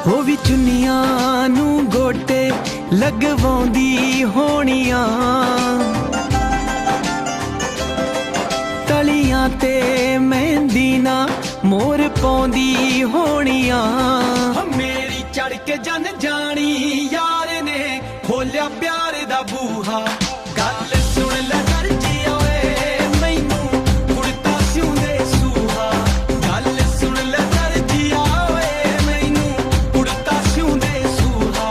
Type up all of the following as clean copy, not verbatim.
ਉਹ ਵੀ ਚੁੰਨੀਆਂ ਨੂੰ ਗੋਟੇ ਲਗਵਾਉਂਦੀ ਹੋਣੀਆਂ, ਤਲੀਆਂ ਤੇ ਮਹਿੰਦੀ ਨਾ ਮੋਰ ਪਾਉਂਦੀ ਹੋਣੀਆਂ। ਮੇਰੀ ਚੜ ਕੇ ਜਨ ਜਾਣੀ ਯਾਰ ਨੇ ਖੋਲਿਆ ਪਿਆਰ ਦਾ ਬੂਹਾ, ਗੱਲ ਸੁਣ ਲੈ ਦਰਜੀ ਓਏ ਮੈਨੂੰ ਕੁੜਤਾ ਸਿਉਂਦੇ ਸੂਹਾ, ਗੱਲ ਸੁਣ ਲੈ ਦਰਜੀ ਓਏ ਮੈਨੂੰ ਕੁੜਤਾ ਸਿਉਂਦੇ ਸੂਹਾ।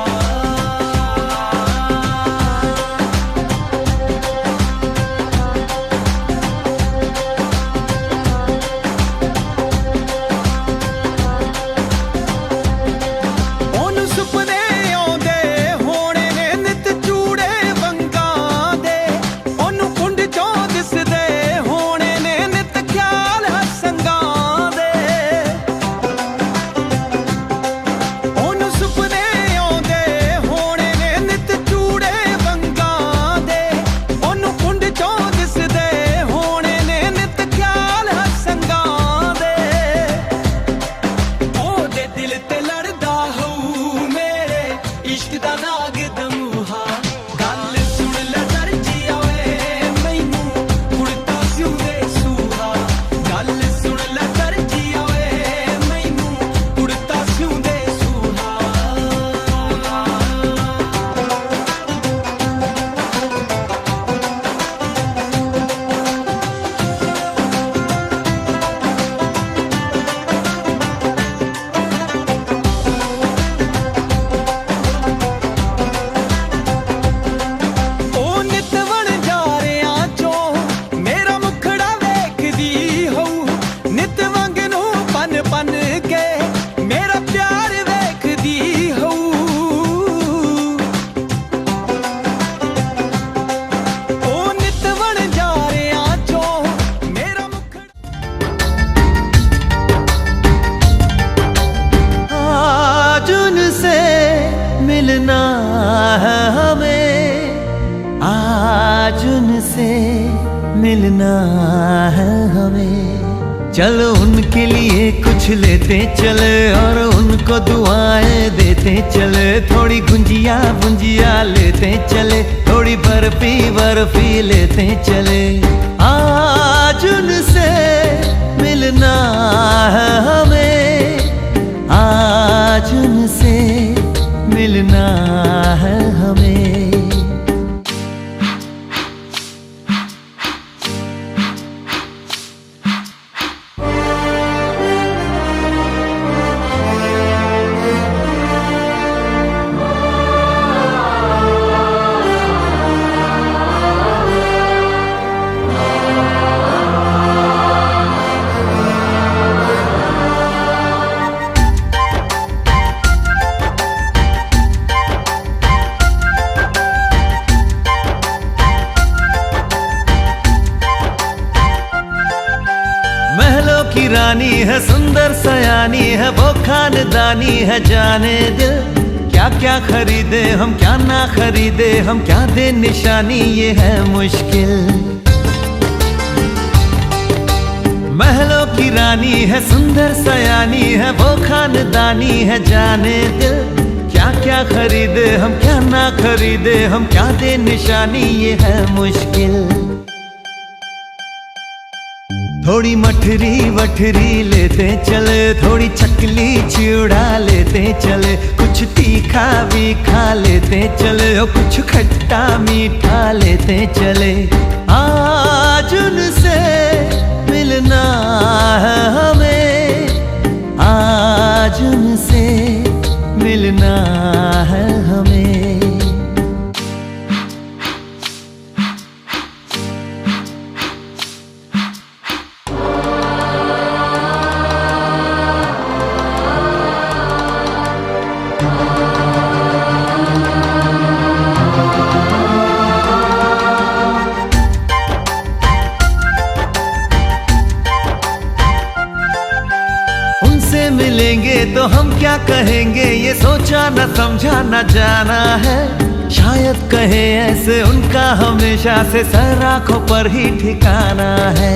ਉਹਨੂੰ ਸੁਪਨੇ ਆਉਂਦੇ ਹੋਣੇ ਨੇ ਨਿਤ ਚੂੜੇ ਵੰਗਾਂ ਦੇ, ਉਹਨੂੰ ਕੁੰਡ ਚੋਂ ਦਿਸਦੇ ਹੋਣੇ ਨੇ ਨਿਤ ਖਿਆਲ ਹਸੰਗਾਂ ਦੇ। ਉਹਨੂੰ ਸੁਪਨੇ ਆਉਂਦੇ ਹੋਣੇ ਨੇ ਨਿਤ ਚੂੜੇ ਵੰਗਾਂ ਦੇ, ਉਹਨੂੰ ਕੁੰਡ ਚੋਂ ਦਿਸਦੇ ਹੋਣੇ ਨੇ ਨਿਤ ਖਿਆਲ ਹਸੰਗਾਂ ਦੇ। ਉਹਦੇ ਦਿਲ ਤੇ ਲੜਦਾ ਹੋਊ ਮੇਰੇ ਇਸ਼ਕ ਦਾ ਨਾਗ ਦਮੂਹਾ, ਗੱਲ ਸੁਣ ਲੈ ਦਰਜੀ ਓਏ ਮੈਨੂੰ ਕੁੜਤਾ ਸਿਉਂਦੇ ਸੂਹਾ, ਗੱਲ ਸੁਣ ਲੈ ਦਰਜੀ ਓਏ ਮੈਨੂੰ ਕੁੜਤਾ ਸਿਉਂਦੇ ਸੂਹਾ। ਉਹ ਨਿਤ ਵਣਜਾਰਿਆਂ ਚੋਂ ਮੇਰਾ ਮੁਖੜਾ ਵੇਖਦੀ ਹੋਊ, ਨਿਤ ਵਾਂਗ ਨੂੰ ਪਨ ਪਨ ਕੇ ਮੇਰਾ ਪਿਆਰ ਵੇਖਦੀ ਹੋਊ। ਉਹ ਨਿਤ ਵਣਜਾਰਿਆਂ ਚੋਂ ਮੇਰਾ ਮੁਖੜਾ आज उनसे मिलना है हमें, आज उनसे मिलना है हमें। चलो उनके लिए कुछ लेते चले और उनको दुआएं देते चले, थोड़ी गुंजिया गुंजिया लेते चले, थोड़ी बर्फी बर्फी लेते चले। आज उनसे मिलना है हमें, आज उनसे मिलना है हमें। महलों की रानी है, सुंदर सयानी है, वो खानदानी है जाने दिल। क्या क्या खरीदे हम क्या ना खरीदे हम, क्या दे निशानी ये है मुश्किल। महलों की रानी है, सुंदर सयानी है, वो खानदानी है जाने दिल। क्या क्या खरीदे हम क्या ना खरीदे हम, क्या दे निशानी ये है मुश्किल। थोड़ी मठरी वठरी लेते चले, थोड़ी चकली चिड़ा लेते चले, कुछ तीखा भी खा लेते चले और कुछ खट्टा मीठा लेते चले। आज उनसे मिलना है हमें, आज उनसे मिलना है हमें। उनसे मिलेंगे तो हम क्या कहेंगे, ये सोचा न समझा न जाना है। शायद कहे ऐसे उनका हमेशा से सर आँखों पर ही ठिकाना है।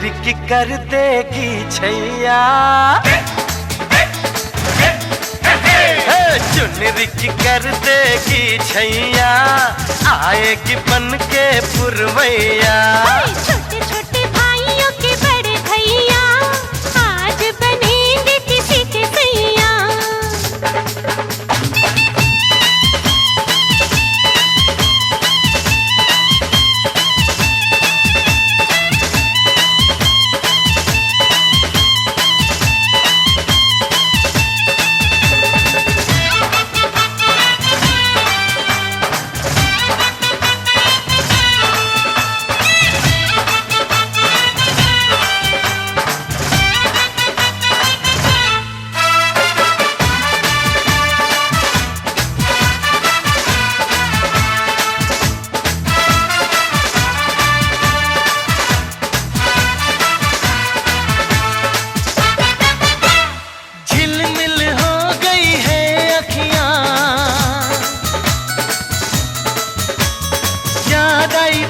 रिक कर देगी छैया, चुनरिक कर देगी छैया, आएगी बन के पुरवैया। छोटे छोटे भाइयों के बड़े भैया आज बनेंगे किसी के सैया।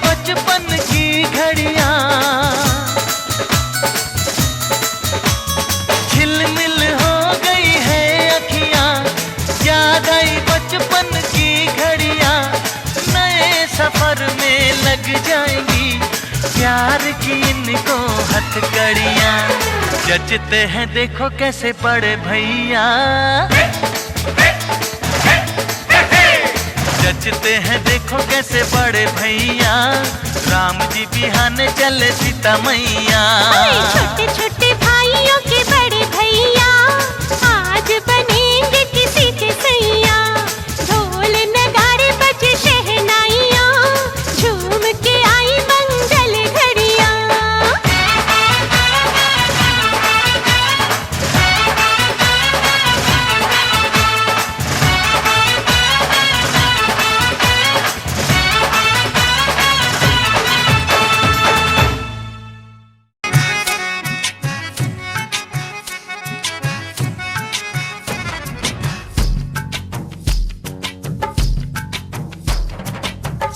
बचपन की घड़ियां झिलमिल हो गई है अखियां, याद आई बचपन की घड़ियां, नए सफर में लग जाएंगी प्यार की इनको हथकड़ियां। जचते हैं देखो कैसे बड़े भैया, जचते हैं देखो कैसे बड़े भैया, राम जी बिहाने चले सीता मैया। छोटे छोटे भाइयों के बड़े भैया आज बनेंगे किसी के सैया। ढोल नगाड़े बजे शहनाइयाँ, झूम के आई मंगल घड़ियाँ।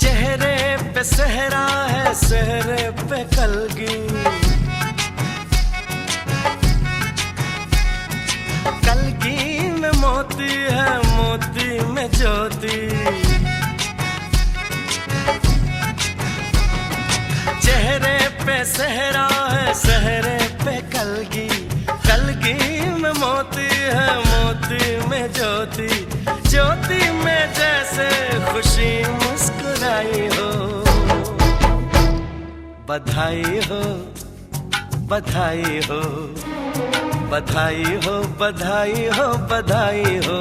चेहरे पे सहरा है, सहरे पे कलगी, कलगी में मोती है, मोती में ज्योति। चेहरे पे सहरा है, सहरे पे कलगी, कलगी में मोती है, मोती में ज्योति। ज्योति में जैसे खुशी मुस्कुराई हो, बधाई हो, बधाई हो, बधाई हो, बधाई हो, बधाई हो।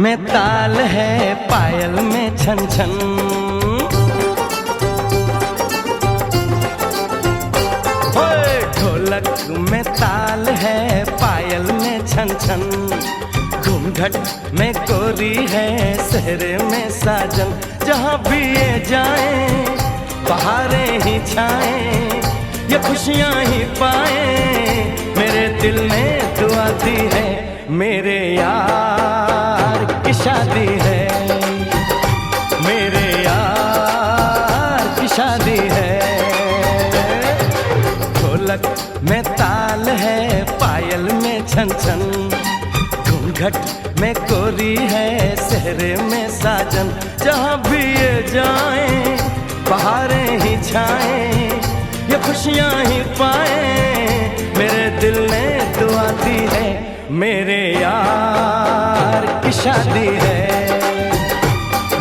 में ताल है, पायल में छन छन। ओए ढोलक में ताल है, पायल में छन छन। घूंघट में कोरी है, सहरे में साजन। जहाँ भी ये जाएं, बहारें ही छाएं, ये खुशियाँ ही पाएं। मेरे दिल में दुआ दी है, मेरे यार की शादी है, मेरे यार की शादी है। ढोलक में ताल है, पायल में छन छन। घूंघट में कोरी है, सहरे में साजन। जहाँ भी ये जाएं, बहारें ही छाएं, ये खुशियाँ ही पाएं। मेरे दिल ने दुआ दी है, मेरे यार की शादी है,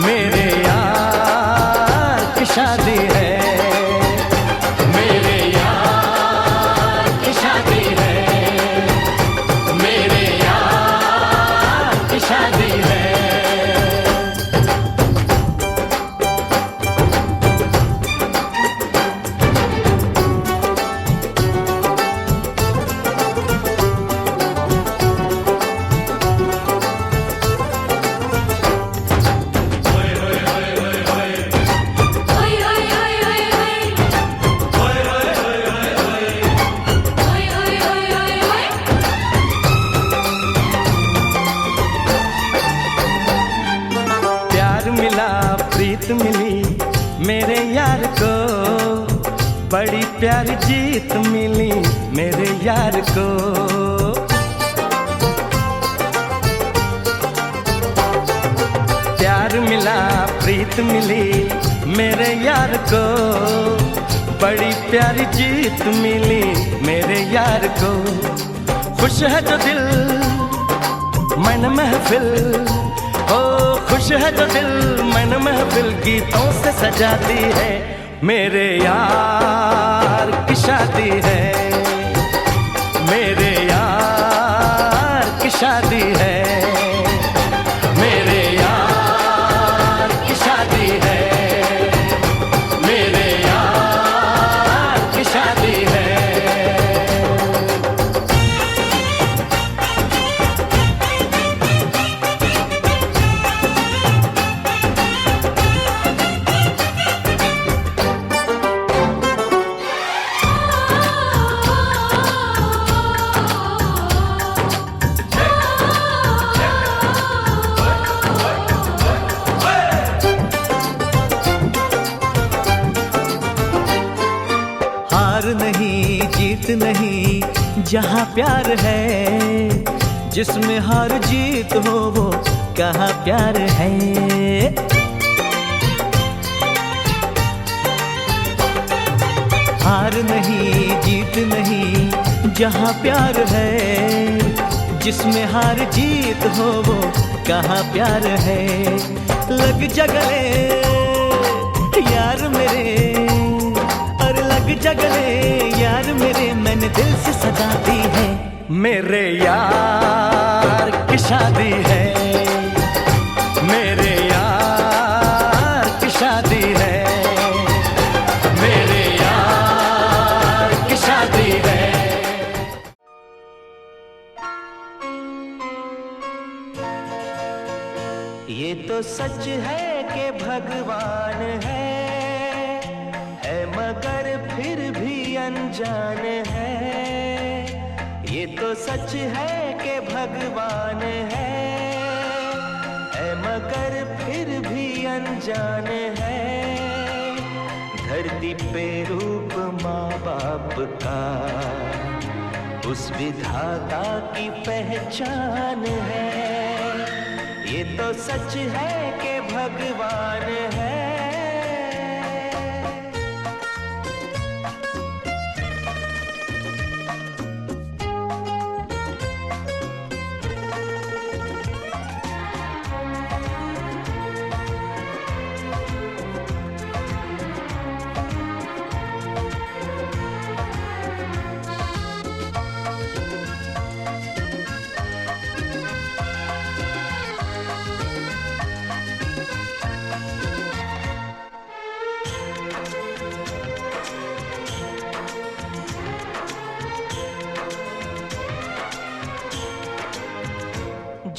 मेरे यार की शादी है, मेरे यार की शादी है, मेरे यार की शादी है। प्रीत मिली मेरे यार को, बड़ी प्यारी जीत मिली मेरे यार को। प्यार मिला प्रीत मिली मेरे यार को, बड़ी प्यारी जीत मिली मेरे यार को। खुश है जो दिल मन महफिल, ओ खुश है जो दिल मन महफिल गीतों से सजाती है। मेरे यार की शादी है, मेरे यार की शादी है, मेरे यार की शादी है, मेरे यार की शादी है। नहीं जीत नहीं जहाँ प्यार है, जिसमें हार जीत हो वो कहाँ प्यार है। हार नहीं जीत नहीं जहाँ प्यार है, जिसमें हार जीत हो वो कहाँ प्यार है। लग जा गले यार मेरे, लग जा गले यार मेरे, मैंने दिल से सजा दी है। मेरे यार की शादी है, मेरे यार की शादी है, मेरे यार की शादी है। ये तो सच है कि भगवान है मगर फिर भी अनजान है। ये तो सच है कि भगवान है मगर फिर भी अनजान है। धरती पे रूप माँ बाप का उस विधाता की पहचान है। ये तो सच है कि भगवान है।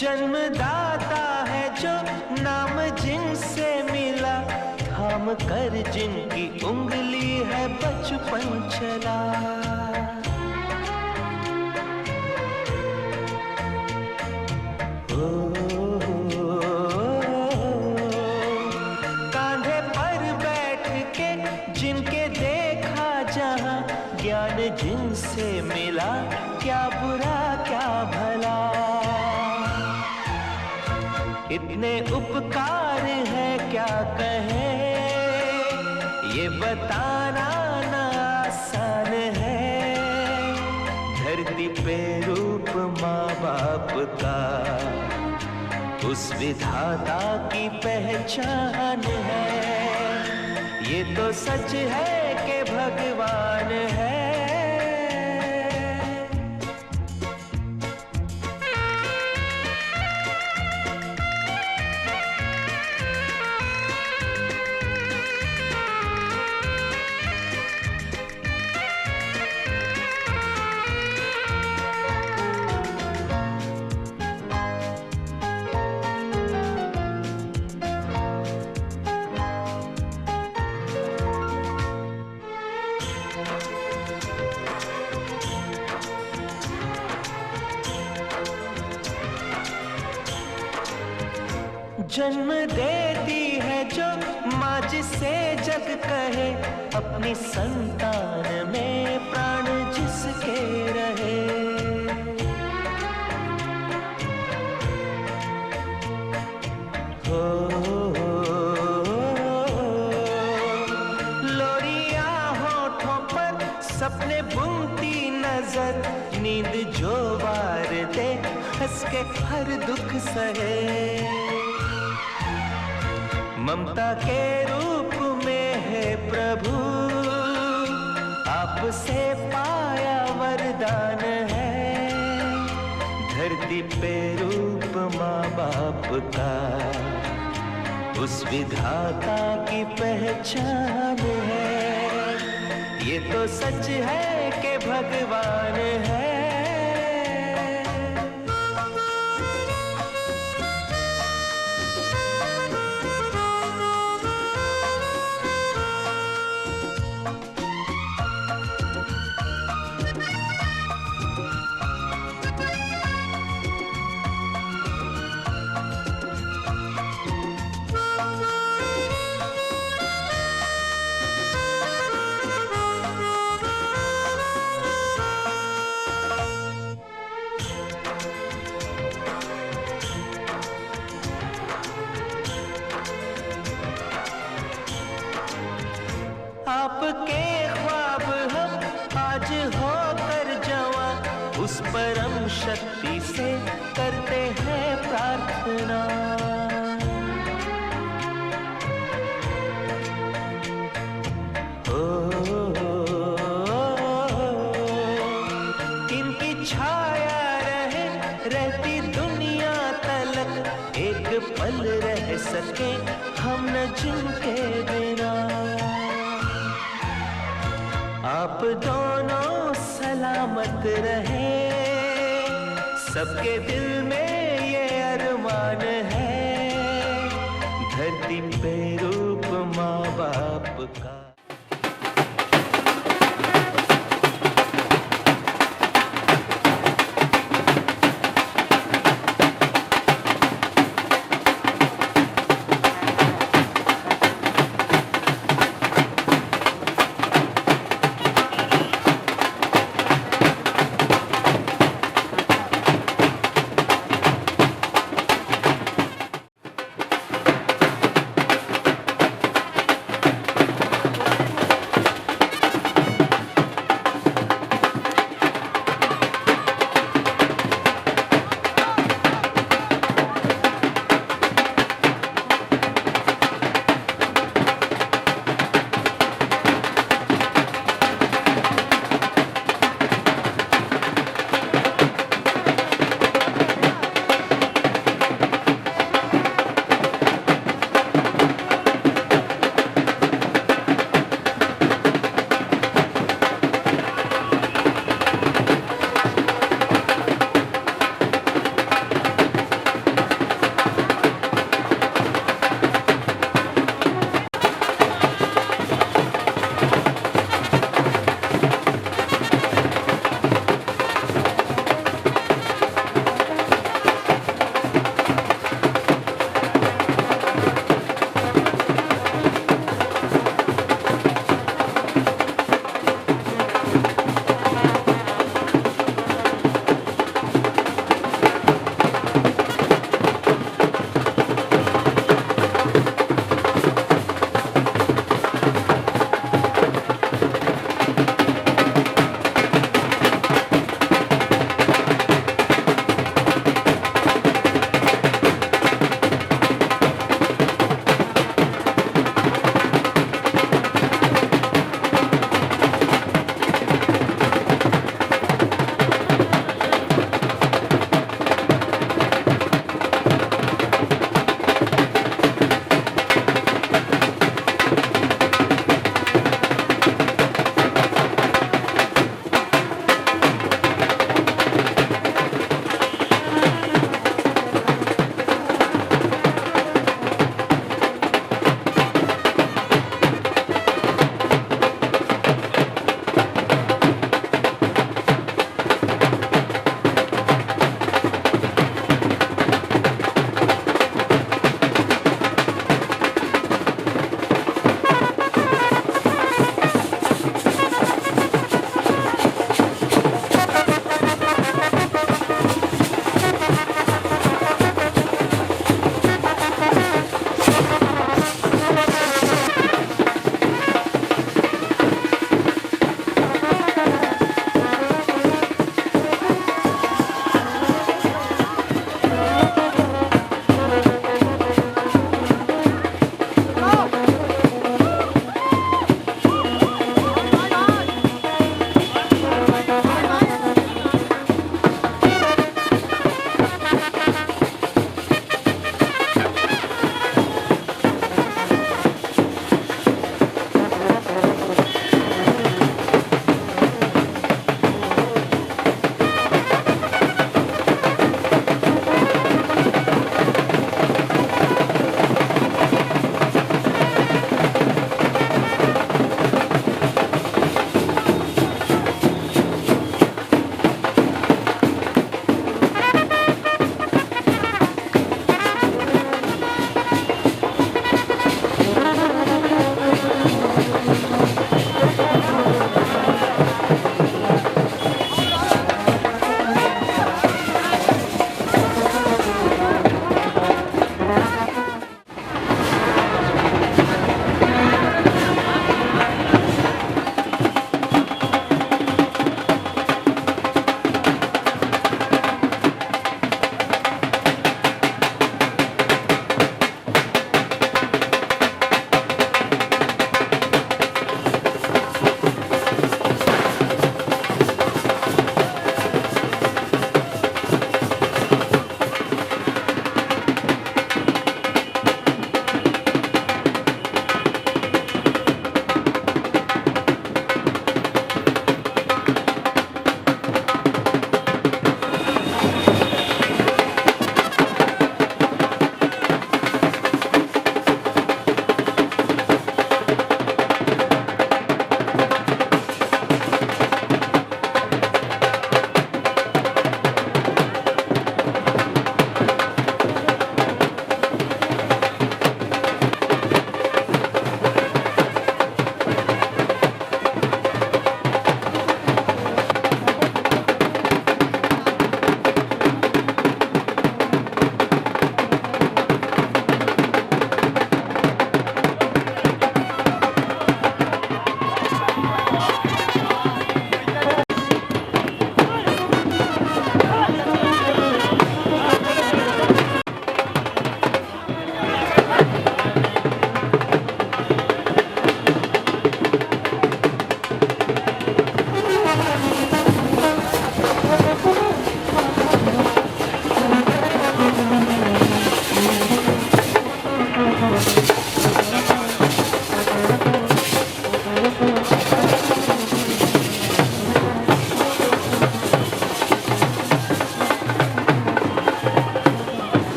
जन्मदाता है जो नाम जिनसे मिला, थाम कर जिनकी उंगली है बचपन चला। कांधे पर बैठ के जिनके देखा जहां, ज्ञान जिनसे मिला, क्या बुरा क्या भला। इतने उपकार है क्या कहे, ये बताना ना आसान है। धरती पे रूप माँ बाप का, उस विधाता की पहचान है। ये तो सच है कि भगवान है। जन्म देती है जो माँ जिसे जग कहे, अपनी संतान में प्राण जिसके रहे। हो लोरियां होठों पर सपने बुनती नजर, नींद जो वार दे हंस के हर दुख सहे। ममता के रूप में है प्रभु, आपसे पाया वरदान है। धरती पे रूप माँ बाप का, उस विधाता की पहचान है। ये तो सच है कि भगवान है। आपके ख्वाब हम आज होकर जवां, उस परम शक्ति से करते हैं प्रार्थना। इनकी छाया रहे रहती दुनिया तलक, एक पल रह सके हम न जिनके बिना। आप दोनों सलामत रहे, सबके दिल में ये अरमान है। धरती पे रूप माँ बाप का।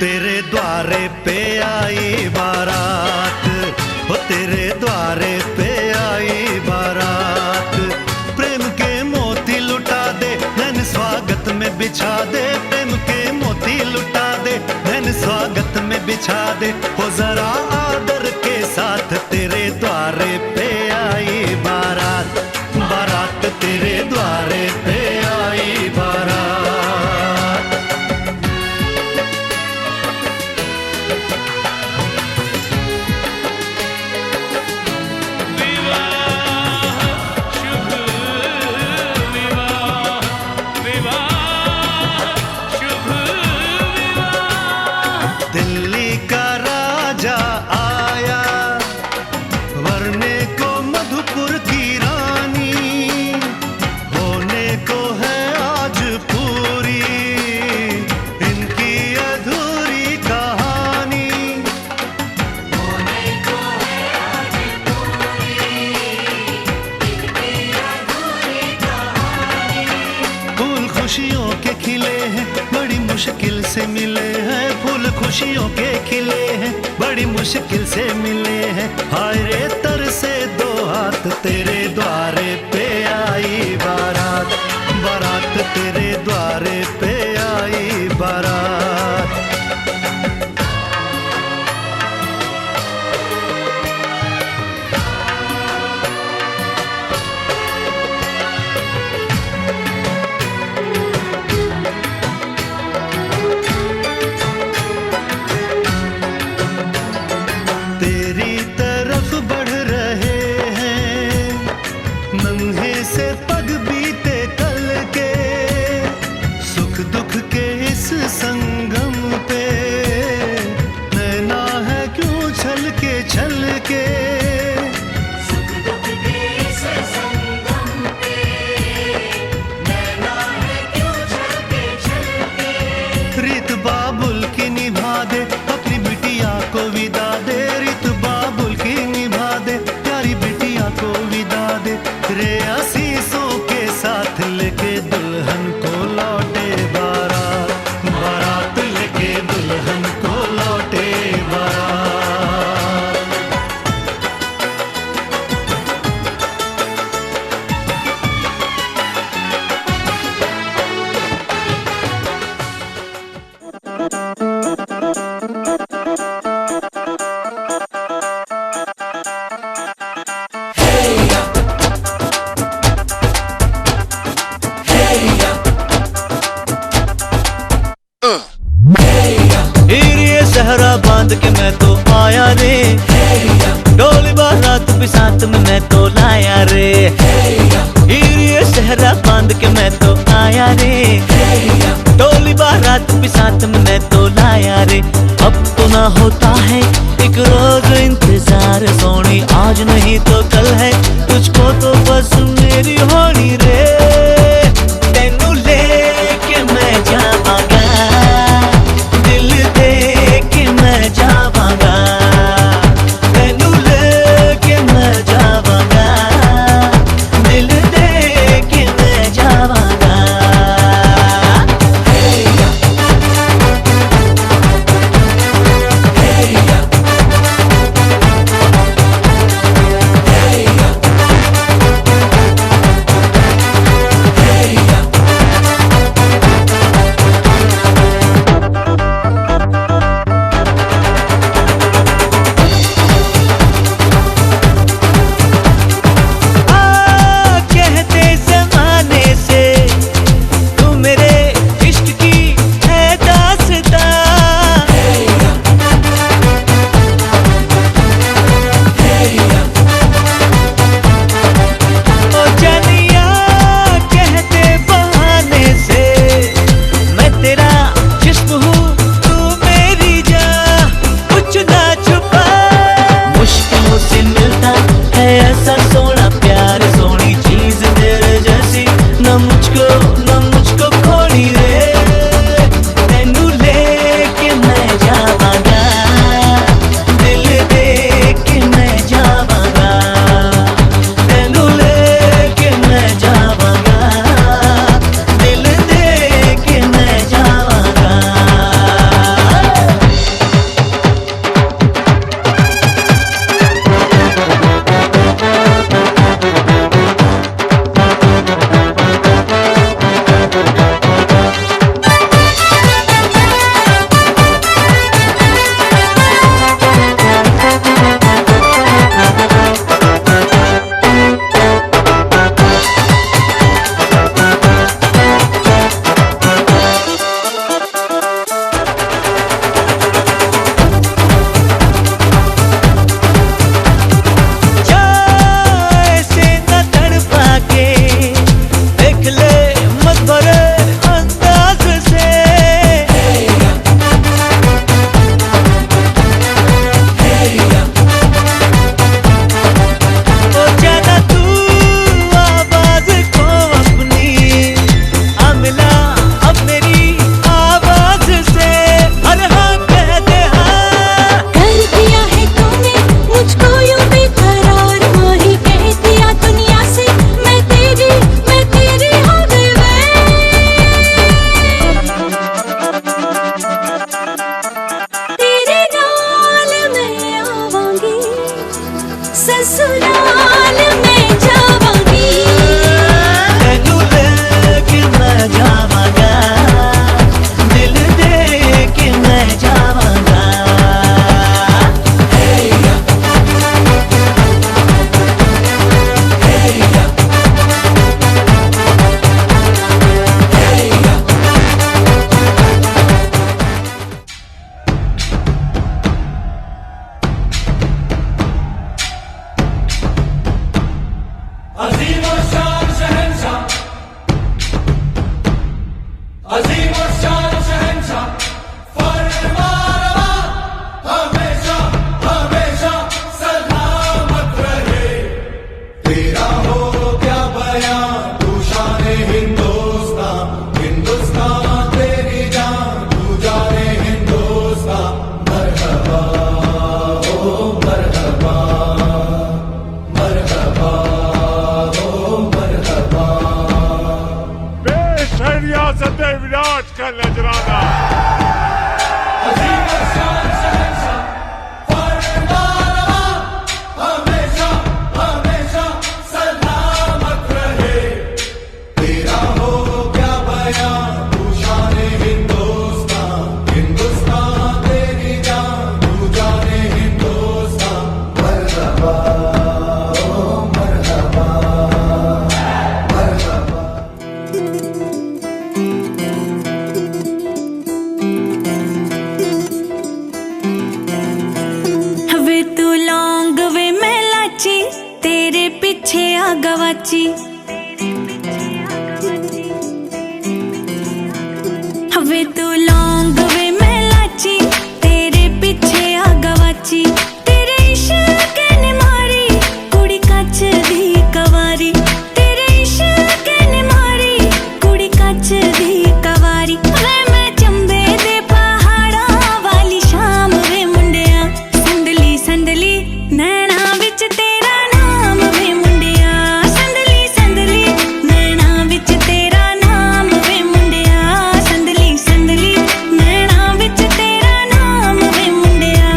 तेरे द्वारे पे आई बारात, वो तेरे द्वारे पे आई बारात। प्रेम के मोती लुटा दे, नैन स्वागत में बिछा दे। प्रेम के मोती लुटा दे, नैन स्वागत में बिछा दे। हो जरा आदर के साथ तेरे द्वारे पे आई बारात, बारात तेरे द्वारे पे आई बारात। दिल्ली का राजा आया, वरने को मधुपुर की रानी। होने को है आज पूरी इनकी अधूरी कहानी। होने को है आज पूरी इनकी अधूरी कहानी। फूल खुशियों के खिले हैं, बड़ी मुश्किल से मिले हैं। फूल खुशियों के खिले हैं, बड़ी मुश्किल से मिले हैं। हाय रे तर से दो हाथ, तेरे द्वारे पे आई बारात, बारात तेरे द्वारे पे आई बारात। तेरी तरफ बढ़ रहे हैं नन्हे से पग बीते कल के। सुख दुख के इस संगम पे नैना है क्यों छल के। सुख दुख के इस संगम पे नैना है क्यों छल के। रीत बाबुल की निभा दे, अपनी बिटिया को विदा दे। रीत बाबुल की निभा दे, प्यारी बिटिया को विदा दे। रे आशीषों के साथ लेके दुल्हन को लौटे बारात, बारात लेके दुल्हन को लौटे बारात। हीरे सहरा बांध के मैं तो आया रे, डोली बारात भी साथ में मैं तो लाया रे। हीरे सहरा बांध के मैं तो आया रे, डोली बारात भी साथ में मैं तो लाया रे। अब तो ना होता है एक रोज इंतजार सोनी, आज नहीं तो कल है तुझको तो बस मेरी होनी रे। तेनू लेके मैं जावांगा, दिल दे के मैं जावांगा। तेनू लेके मैं जावांगा, दिल दे के मैं जावांगा। गवाची वे तू लौंग वे मैं लाची तेरे पीछे आ गवाची तेरे इश्क ने मारी कुड़ी कच दी कवारी तेरे इश्क ने मारी कुड़ी कच दी कवारी वे मैं चंबे दे पहाड़ा वाली शाम वे मुंडिया संदली संदली नैना विच तेरा नाम वे मुंडिया संदली संदली नैना विच तेरा नाम वे मुंडिया संदली संदली नैना विच तेरा नाम वे मुंडिया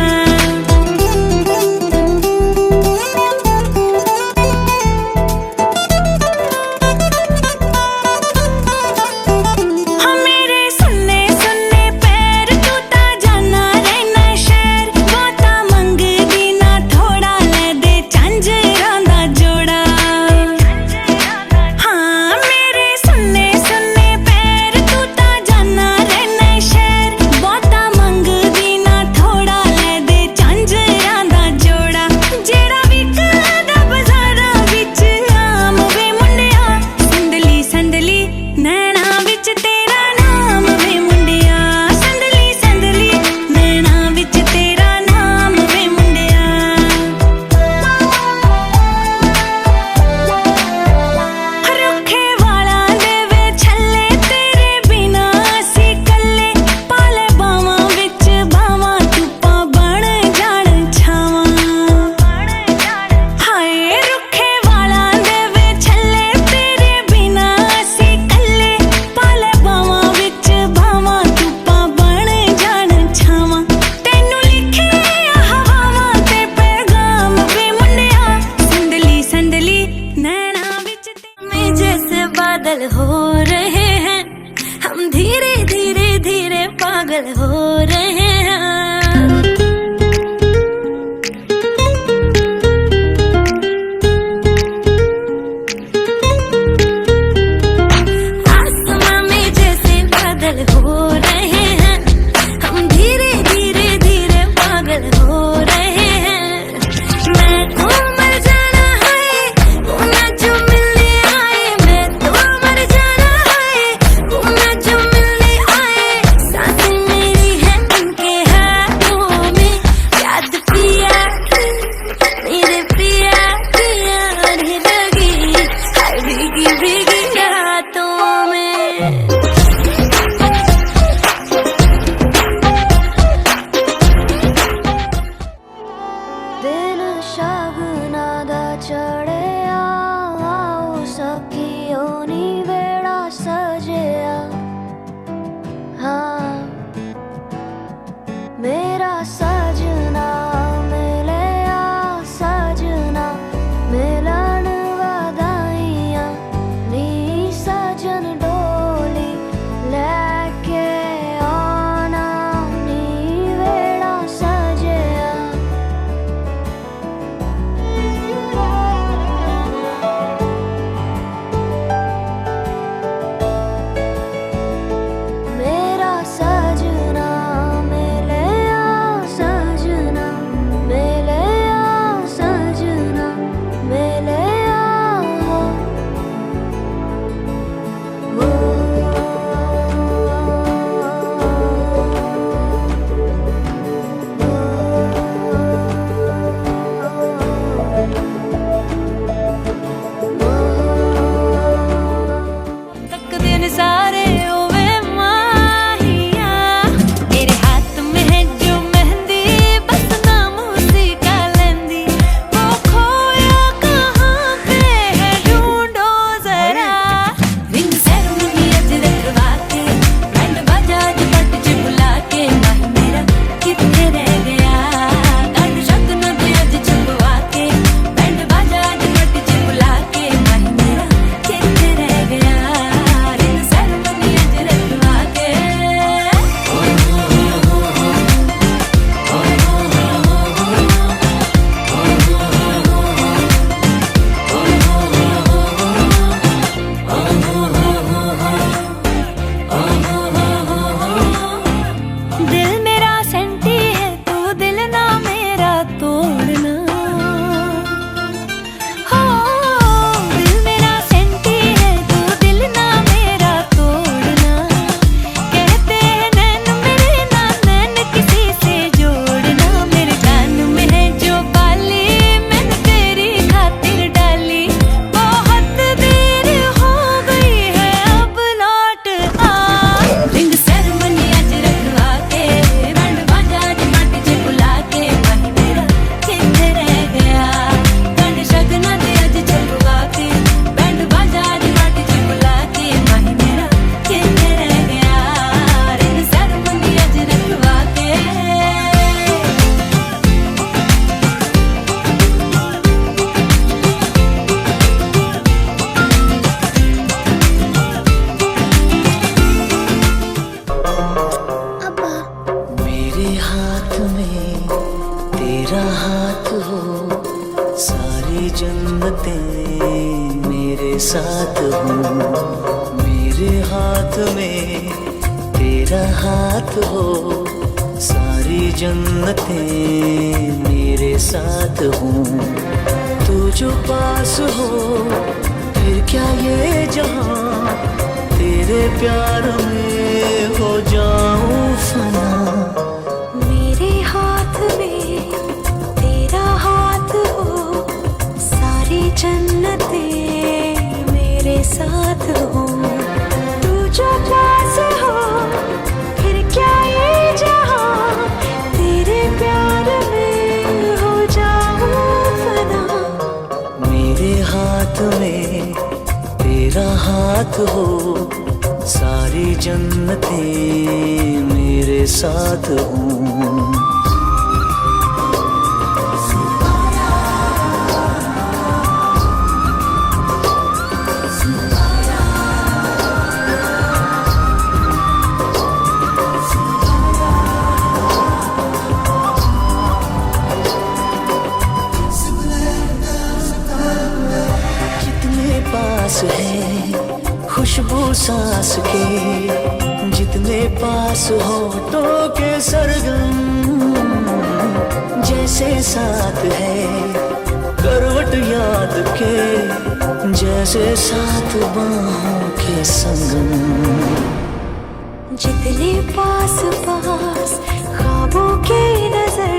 हाँ मेरे सुन्ने सुन्ने पैर तू ता जाना रहना शहर बहुता मंगदी ना थोड़ा ले दे झांजरां दा जोड़ा हाँ मेरे सुन्ने सुन्ने पैर तू ता जाना रहना शहर बहुता मंगदी ना थोड़ा ले दे झांजरां दा जोड़ा जेड़ा विकदा बाजारां विच आम वे मुंडिया संदली संदली नैना विच तेरा नाम वे मुंडिया संदली संदली नैना विच तेरा नाम वे मुंडिया रुखे वाला दे वे छल्ले तेरे बिना असी कल्ले पाले बावां विच बावां धुप्पां बण जाण छावां हाय रुखे वाला दे वे छल्ले तेरे बिना असी कल्ले पाले बावां विच बावां धुप्पां बण जाण छावां तैनू लिखे हवावां ते पैगाम वे मुंडिया संदली संदली नैना विच में जैसे बादल हो रहे हैं हम धीरे धीरे धीरे पागल हो रहे हैं आसमां में जैसे बादल हो रहे हैं हम धीरे धीरे धीरे पागल हो रहे हैं मैं तो मर जाना है वो ना जो मिलने आए मैं तो मर जाना है वो ना जो मिलने आए सांसें मेरी है उनके हाथों में याद पिया की मेरे पिया की याद लगी हर भीगी भीगी रातों में दिन शगना दा चढ़िया आओ सखियों नी वेड़ा सजिया हाँ मेरा सजना मिलिया सजना मिलन वधाइयां नी सजन डोली लेके आना नी वेड़ा सजिया मेरा सजना मिलिया सजना मिलिया सजना मिलिया वो तक दिन सारे ओवे माहिया तेरे हाथ में है जो मेहंदी बस नाम उसी का लेंदी वो खोया कहाँ पे है ढूंढो जरा रिंग सेरेमनी अज रखवा के बैंड बाजा अज पट च बुला के माही मेरा किथे रह गया काट शगन दे अज छपवा के बैंड बाजा अज पट च बुला के माही मेरा किथे रह गया रिंग सेरेमनी अज रखवा के दिल मेरा सेंटी है तू दिल ना मेरा तोड़ना हो दिल मेरा जन्नतें मेरे साथ हूँ, मेरे हाथ में तेरा हाथ हो, सारी जन्नतें मेरे साथ हूँ। तू जो पास हो फिर क्या ये जहां, तेरे प्यार में हो जाऊं फना। मेरे हाथ में तेरा हाथ हो, सारी जन्नतें मेरे साथ हो। तू जो पास हो फिर क्या ये जहां, तेरे प्यार में हो जाऊं फना। मेरे हाथ में तेरा हाथ हो, सारी जन्नतें मेरे साथ हूँ। जितने पास है खुशबू सांस के, जितने पास होठों के सरगम, जैसे साथ है करवट याद के, जैसे साथ बाहों के संगम। जितने पास पास ख्वाबों की नजर,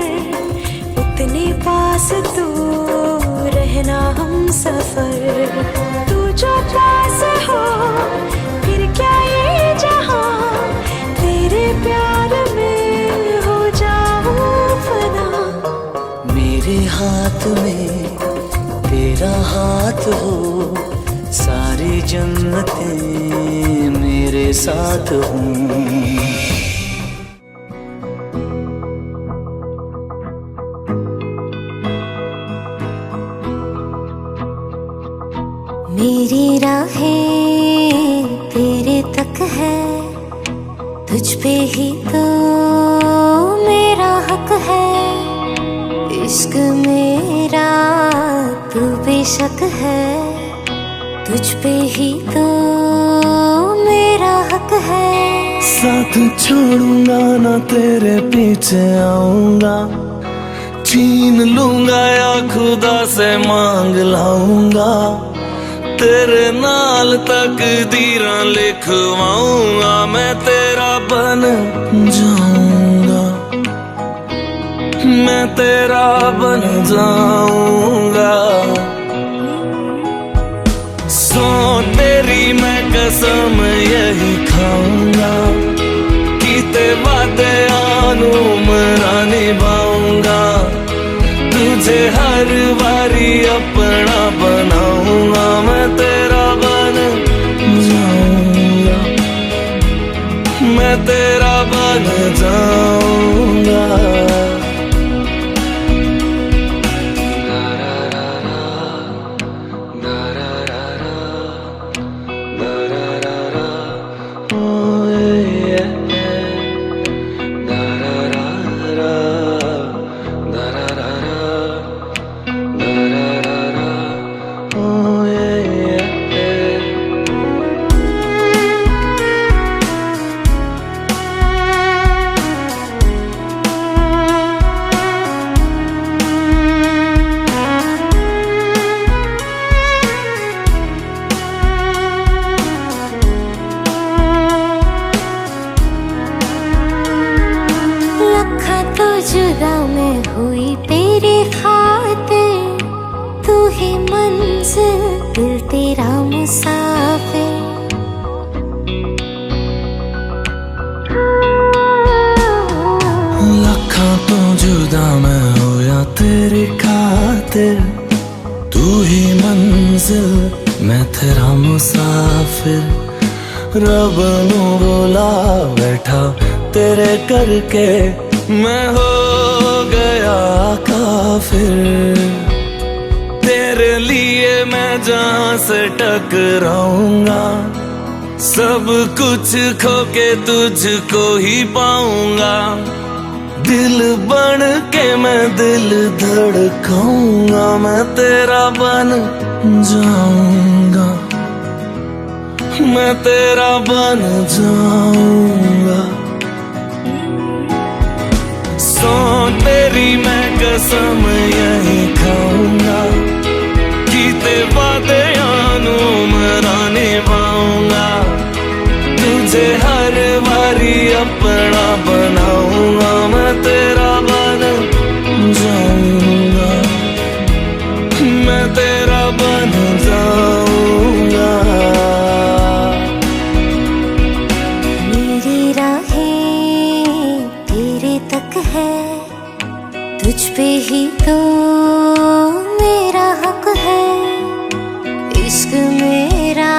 उतने पास तू रहना हम सफर। तू जो पास हो फिर क्या ये जहां, तेरे प्यार में हो जाऊं फना। मेरे हाथ में तेरा हाथ हो, सारी जन्नतें मेरे साथ हूँ। मेरी राहें तेरे तक है, तुझ पे ही तो मेरा हक है। इश्क मेरा तू बेशक है, तुझ पे ही तो मेरा हक है। साथ छोड़ूंगा ना तेरे पीछे आऊंगा, छीन लूंगा या खुदा से मांग लाऊंगा। तेरे नाल तकदीरां लिखवाऊंगा, मैं तेरा बन जाऊंगा, मैं तेरा बन जाऊंगा। सो तेरी मैं कसम यही खाऊंगा, कीते वादे आनू मरा निभाऊंगा। तुझे हर बारी अपना बनाऊंगा, मैं तेरा बन जाऊंगा, मैं तेरा बन जाऊंगा। जुदा मैं हुई तेरे खातिर, तू ही मंजिल दिल तेरा मुसाफिर। लखा तो जुदा मैं होया तेरी खातिर, तू ही मंजिल मैं तेरा मुसाफिर। रब नू बुला बैठा तेरे करके, मैं हो गया काफिर। तेरे लिए मैं जहां से टकराऊंगा, सब कुछ खो के तुझको ही पाऊंगा। दिल बन के मैं दिल धड़काऊंगा, मैं तेरा बन जाऊंगा, मैं तेरा बन जाऊंगा। सो तेरी मैं कसम यही खाऊंगा, कीते वादे आनू मरा निभाऊंगा, तुझे हर बारी अपना बनाऊंगा, मैं तेरा बन जाऊंगा, मैं तेरा बन जाऊंगा। मेरी राहें तेरे तक है, तुझ पे ही तो मेरा हक है, इश्क मेरा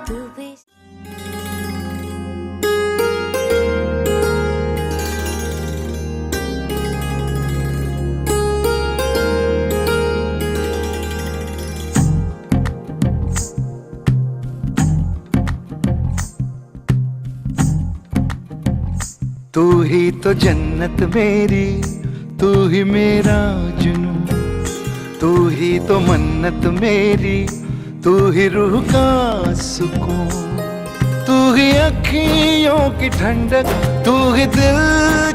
तू भी। तू ही तो जन्नत मेरी, तू ही मेरा जुनून, तू ही तो मन्नत मेरी, तू ही रूह का सुकून, तू ही अखियों की ठंडक, तू ही दिल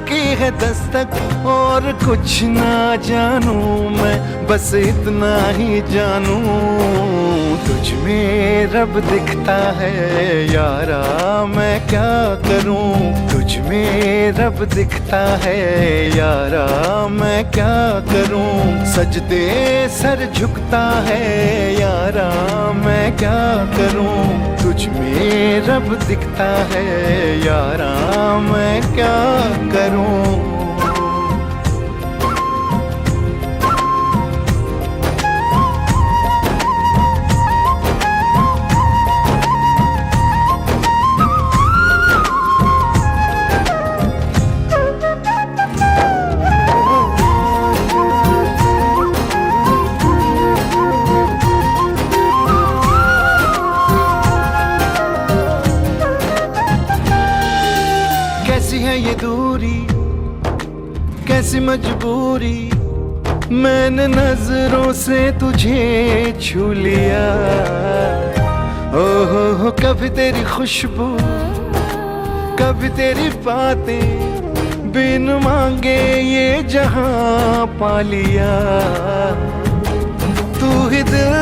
की है दस्तक। और कुछ ना जानू मैं, बस इतना ही जानू, तुझ में रब दिखता है यारा, मैं क्या करूं। तुझ में रब दिखता है यारा, मैं क्या करूं। सजदे सर झुकता है यारा, मैं क्या करूं। तुझ में रब दिखता है यारा, मैं क्या करूं। कैसी है ये दूरी, कैसी मजबूरी, मैंने नजरों से तुझे छू लिया। ओहो कभी तेरी खुशबू, कभी तेरी बातें, बिन मांगे ये जहां पा लिया। तू ही दिल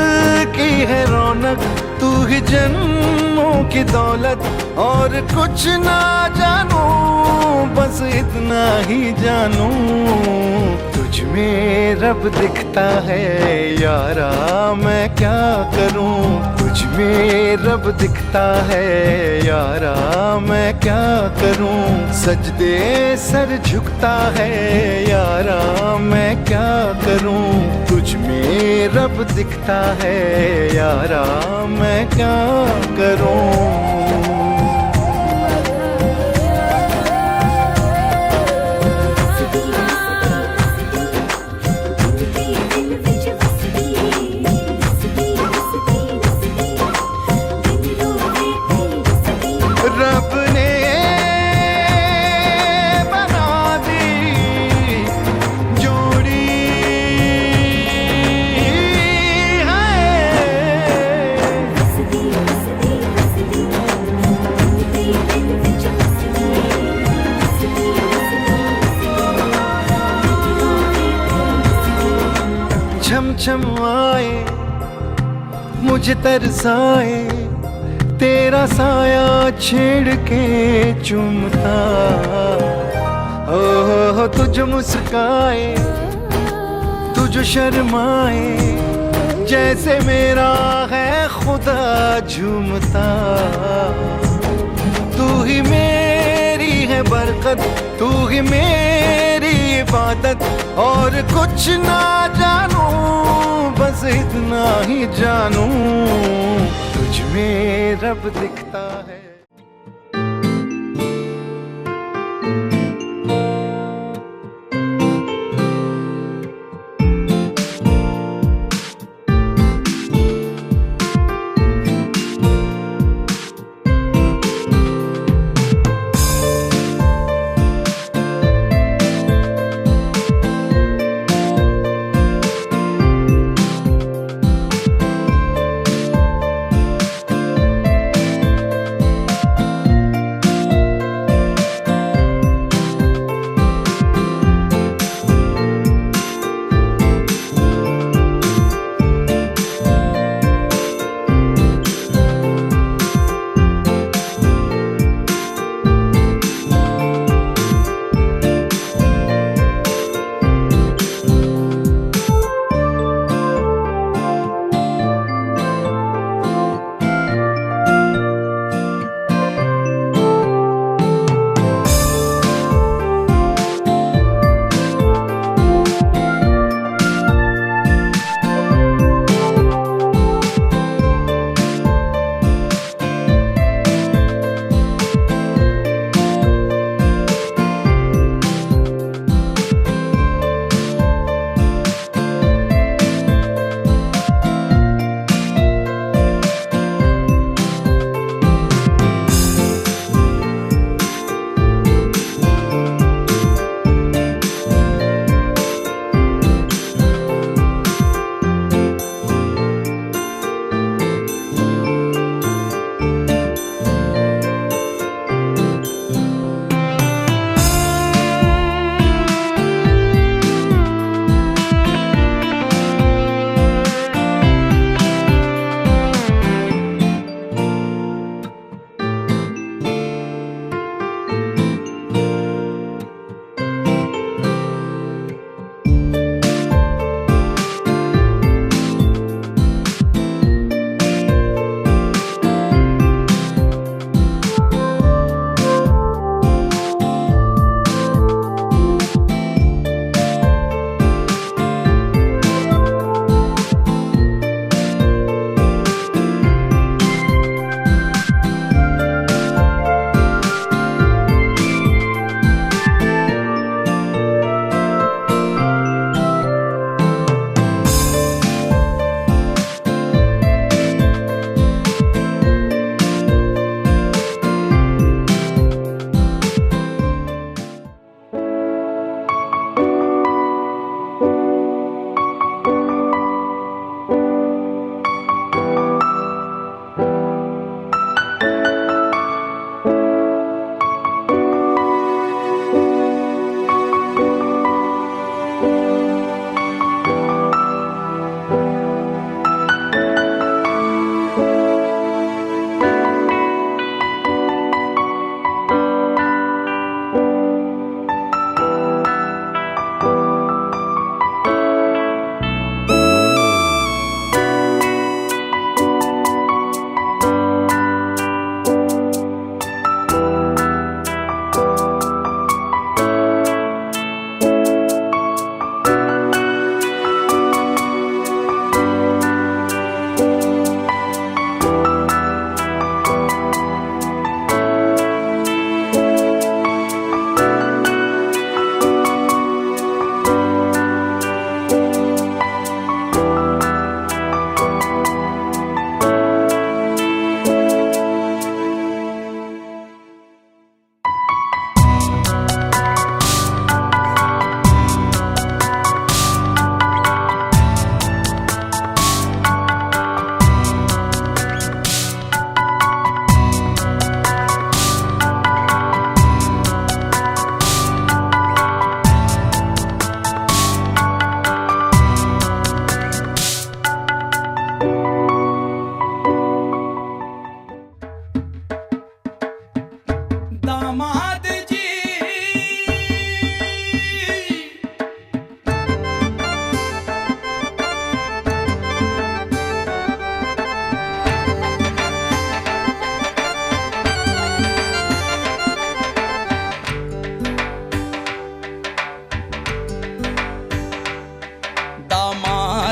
की है रौनक, तू ही जन्मों की दौलत, और कुछ ना जानू, बस इतना ही जानू। तुझ में रब दिखता है यारा, मैं क्या करूं। तुझ में रब दिखता है यारा, मैं क्या करूं। सजदे सर झुकता है यारा, मैं क्या करूं। तुझ में रब दिखता है यारा, मैं क्या करूं। रब ने बना दी जोड़ी है। छम छम आए मुझे तरसाए, तेरा साया छेड़ के चूमता। ओह तुझ मुस्काए, तुझ शर्माए, जैसे मेरा है खुदा झूमता। तू ही मेरी है बरकत, तू ही मेरी इबादत, और कुछ ना जानू, बस इतना ही जानू। तुझ में रब दिखता है।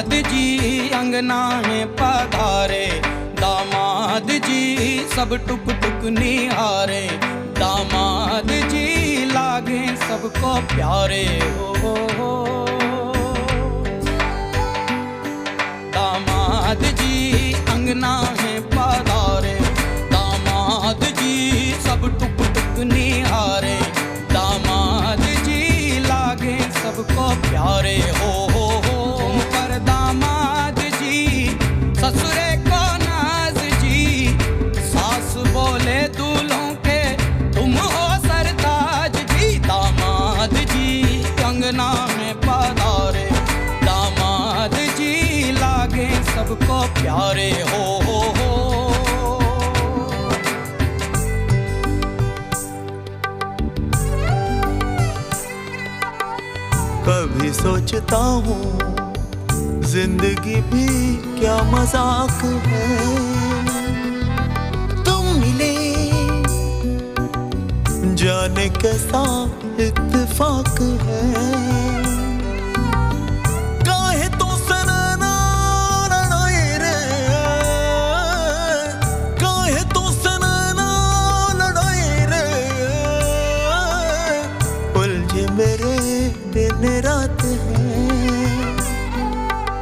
दामाद जी अंगना में पधारे, दामाद जी सब टुक टुक निहारे, दामाद जी लागे सबको प्यारे हो। दामाद जी अंगना में पधारे, दामाद जी सब टुक टुक निहारे, दामाद जी लागे सबको प्यारे हो। पर दामाद जी ससुरे को नाज जी, सास बोले दूल्हों के तुम हो सरताज जी, दामाद जी अंगना में पधारे, दामाद जी लागे सबको प्यारे हो। कभी सोचता हूँ जिंदगी भी क्या मजाक है, तुम मिले जाने कैसा इत्तेफाक है। काहे तो सनना लड़ाई रे, काहे तो सनना लड़ाई रे, उलझे मेरे दिन रात है।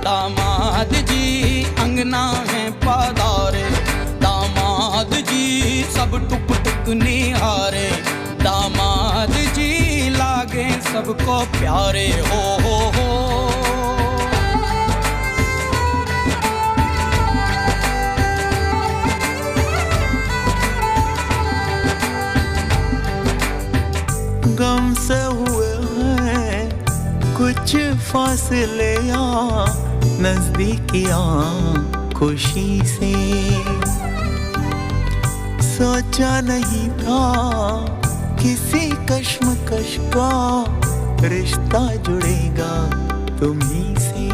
दामाद जी अंगना में पधारे, दामाद जी सब टुक टुक निहारे, दामाद जी लागे सबको प्यारे हो। गम से हुए हैं कुछ फासले या नजदीकियां, खुशी से सोचा नहीं था किसी कश्मकश का रिश्ता जुड़ेगा तुम्ही से।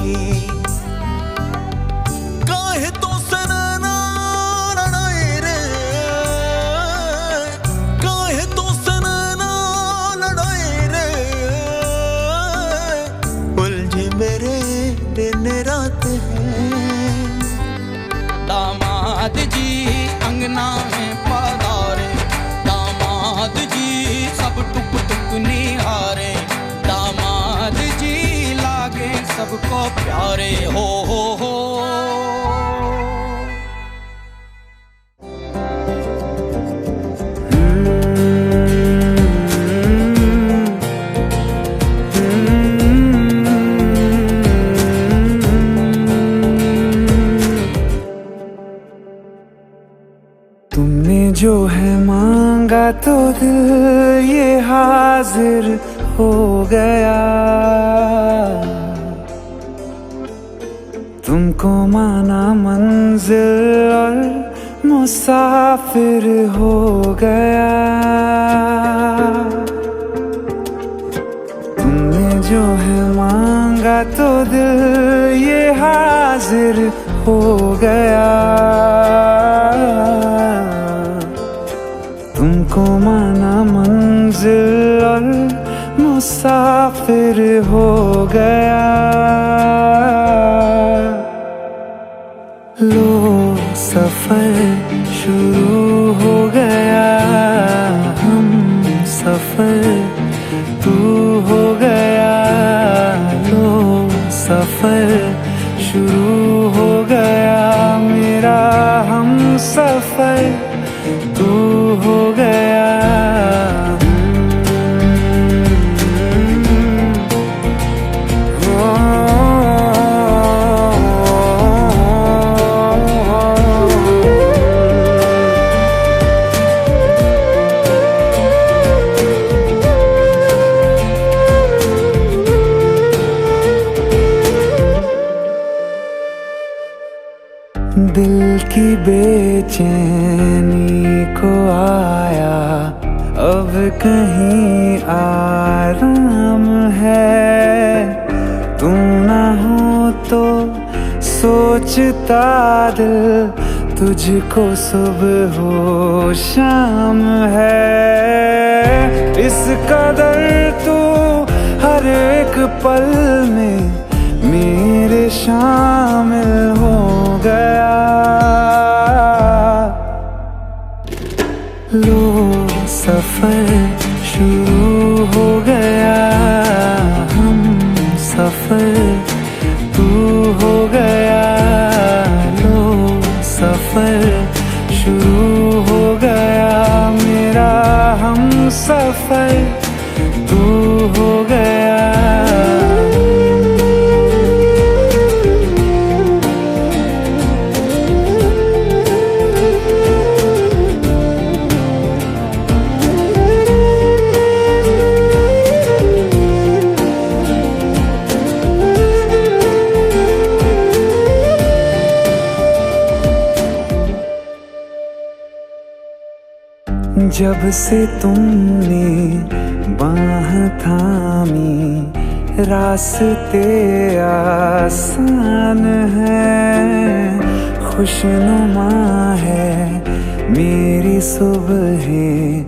काहे तो सनना लड़ाई रे, काहे तो सनना लड़ाई रे, उलझे मेरे दिन रात है। दामाद जी अंगना में पधारे, दामाद जी सब टुक टुक निहारे, दामाद जी लागे सबको प्यारे हो। तुमने जो है मांगा तो दिल ये हाजिर हो गया, तुमको माना मंजिल और मुसाफिर हो गया। तुमने जो है मांगा तो दिल ये हाजिर हो गया, तुमको माना मंजिल और मुसाफिर हो गया। लो सफर शुरू हो गया, हम सफर तू हो गया। लो सफर शुरू हो गया, मेरा हम सफर तू हो गया। दिल की बेचैनी को आया अब कहीं आराम है। तू ना हो तो सोचता दिल तुझको सुबह हो शाम है। इस कदर तू हर एक पल में मेरे शामिल हो गया। लो सफर शुरू हो गया, हम सफर तू हो गया। लो सफर शुरू हो गया, मेरा हम सफर तू हो गया। जब से तुमने बाह थामी, रास्ते आसान है, खुशनुमा है मेरी सुबहें,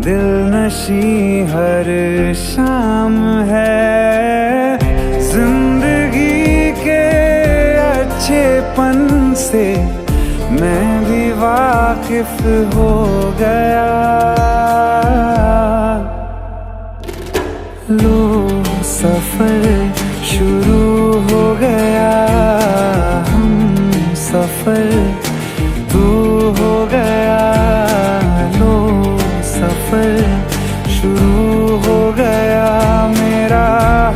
दिलनशी हर शाम है। जिंदगी के अच्छेपन से मैं भी वाकिफ हो गया। लो सफर शुरू हो गया, हम सफर तू हो गया। लो सफर शुरू हो गया, मेरा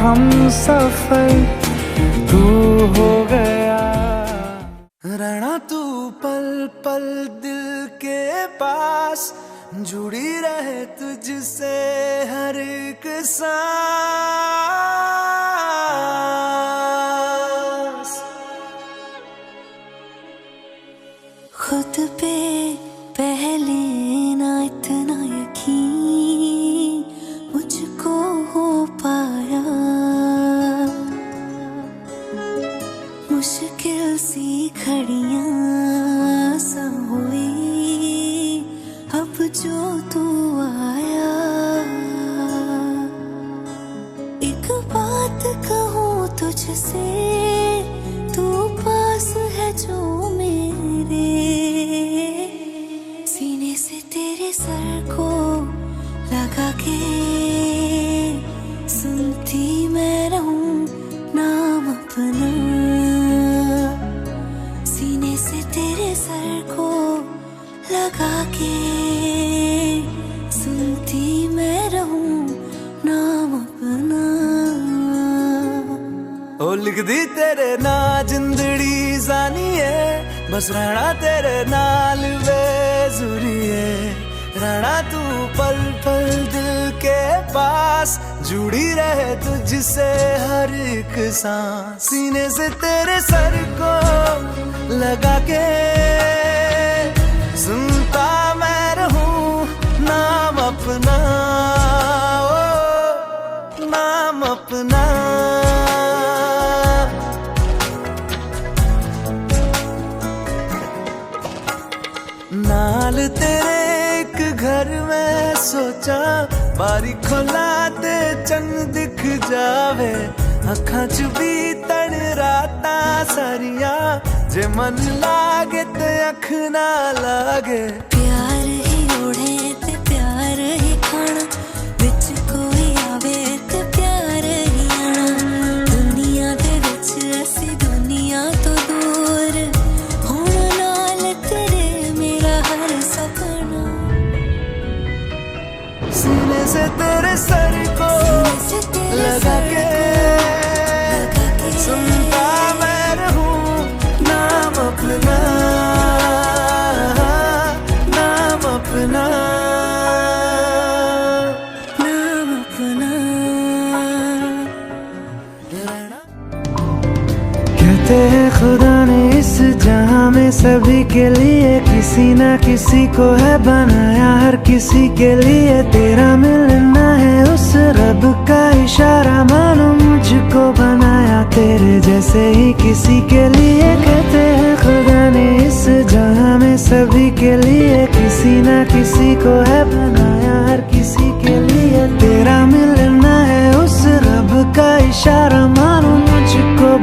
हम सफर तू हो गया। रहना तू पल पल दिल के पास, जुड़ी रहे तुझसे हर एक सांस। खुद पे पहले ना इतना यकीन मुझको हो पाया, मुश्किल सी घड़ियां हुई अब जो तू आया। एक बात कहूँ तुझसे, तू पास है जो मेरे, सीने से तेरे सर को लगा के सुनती मैं रहूं नाम अपना। सीने से तेरे सर को लगा के सुनती मैं रहूं नाम अपना। ओ लिख दी तेरे ना जिंदड़ी जानी है, बस रहना तेरे नाल बेजुरी है। रहना तू पल पल दिल के पास, जुड़ी रहे तुझसे हर एक सांस। सीने से तेरे सर को लगा के सुनता मैं रहूं नाम अपना, ओ नाम अपना। नाल तेरे एक घर में सोचा, बारी खोला ते चंग दिख जावे, अखां च भी तन रातां सारियां, जे मन लागे ते अख ना लागे। प्यार ही ओढ़े ते प्यार ही खाना, विच कोई आवे ते प्यार ही आना। दुनिया दे विच असी दुनिया तो दूर, होण नाल तेरे मेरा हर सपना। सीने से तेरे सर को लगा के सुनता मैं रहूं नाम अपना, नाम अपना, नाम अपना। कहते हैं खुदा ने इस जहां में सभी के लिए किसी ना किसी को है बनाया, हर किसी के लिए तेरा मिलना है उस रब का इशारा। मानो मुझको बनाया तेरे जैसे ही किसी के लिए। कहते हैं खुदा ने इस जहां में सभी के लिए किसी ना किसी को है बनाया, हर किसी के लिए तेरा मिलना है उस रब का इशारा। मानो मुझको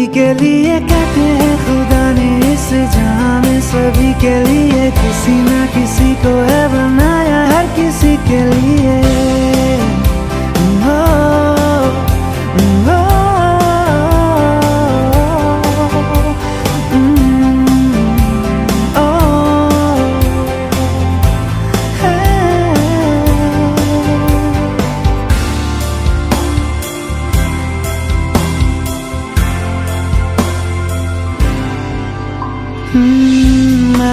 सभी के लिए कहते हैं खुदा ने इस जहां में सभी के लिए किसी ना किसी को है बनाया हर किसी के लिए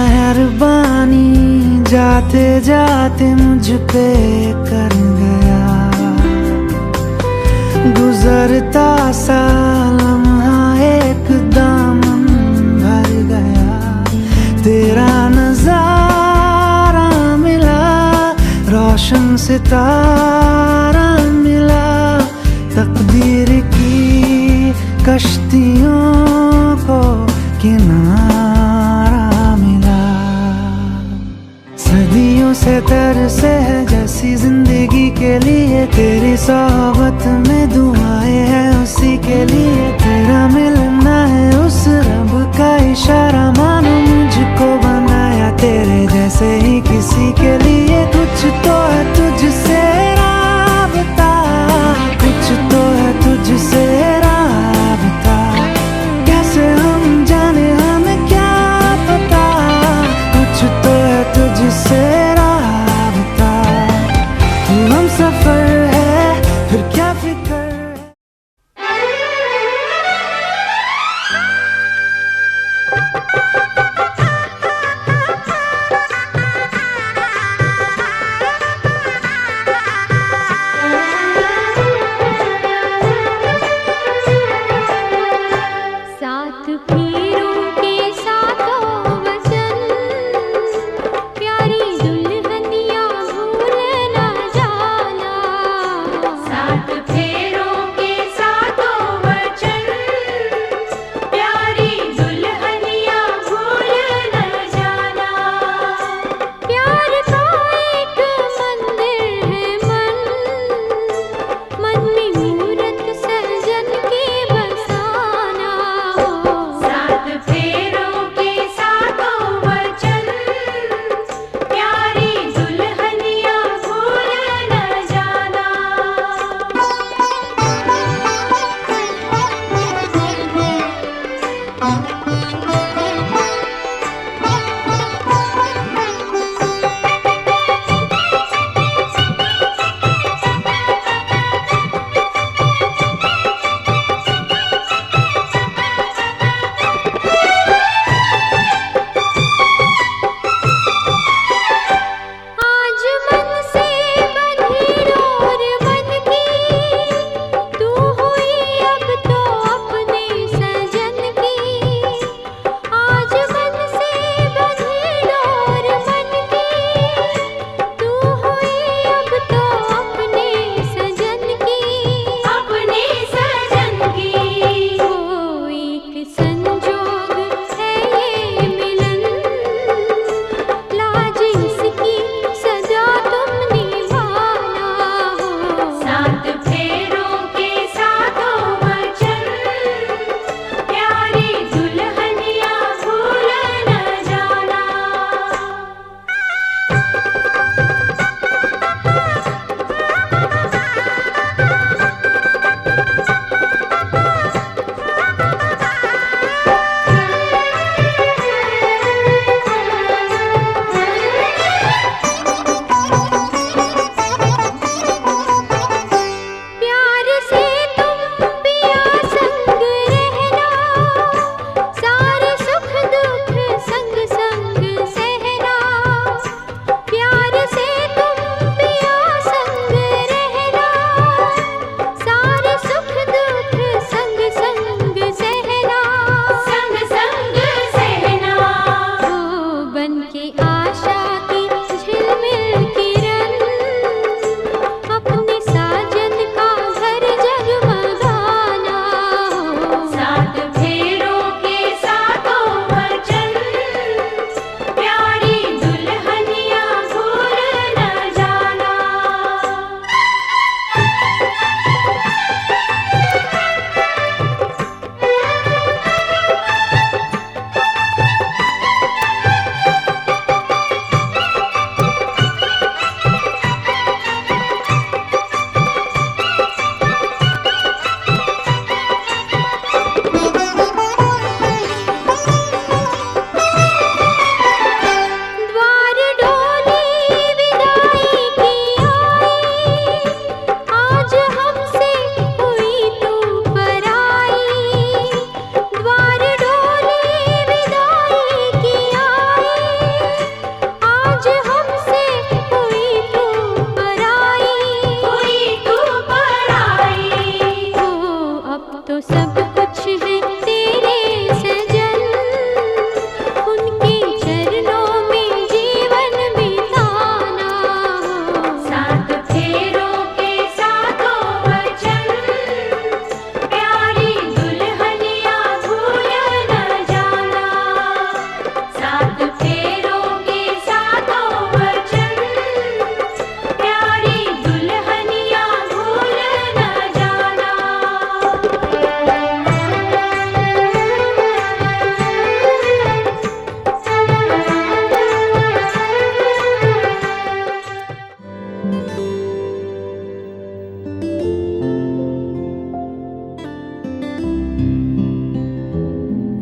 मेहरबानी जाते जाते मुझ पे कर गया गुजरता सा लम्हा एक दामन भर गया तेरा नजारा मिला रोशन सितारा मिला तकदीर की कश्तियों को किनारा मिला सदियों से तरसे है जैसी जिंदगी के लिए तेरी सोहबत में दुआएं हैं उसी के लिए तेरा मिलना है उस रब का इशारा मानो मुझको बनाया तेरे जैसे ही किसी के लिए कुछ तो है तुझसे राबता कुछ तो है तुझसे राबता कैसे हम जाने हमें क्या पता कुछ तो है तुझसे राबता तू हम सफर है फिर क्या फिक्र सात फेरों के सातों वचन प्यारी दुल्हनिया भूल न जाना सात फेरों के सातों वचन प्यारी दुल्हनिया भूल न जाना प्यार का एक मंदिर है मन में मूरत सजन के बसाना सात फेरों के सातों वचन प्यारी दुल्हनिया भूल न जाना आज मन से बंधी डोर मन की तू हुई अब तो अपने सजन की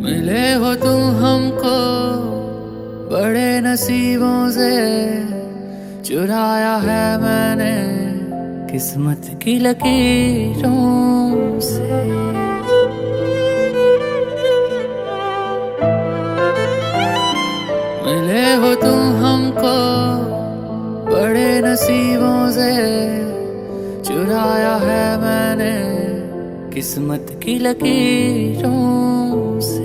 मिले हो तुम हमको बड़े नसीबों से, चुराया है मैंने किस्मत की लकीरों से। मिले हो तुम हमको बड़े नसीबों से, चुराया है मैंने किस्मत की लकीरों से।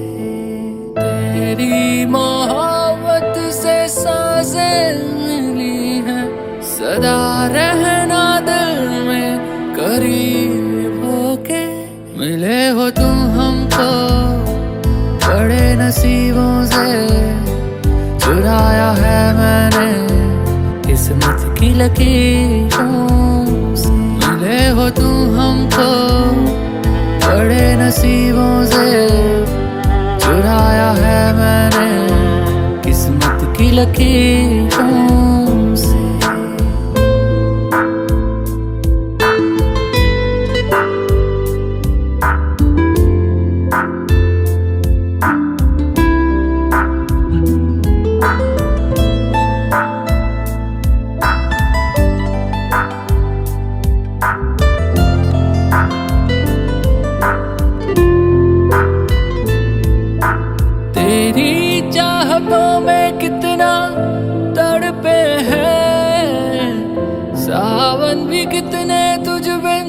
तेरी मोहब्बत से सांसें मिली हैं, सदा रहना दिल में करीब होके। मिले हो तुम हमको बड़े नसीबों से, चुराया है मैंने किस्मत की लकीरों से। मिले हो तुम हमको बड़े नसीबों से, चुराया है मैंने किस्मत की लकीरों से। तेरी चाहतों में कितना तड़पे हैं, सावन भी कितने तुझ बिन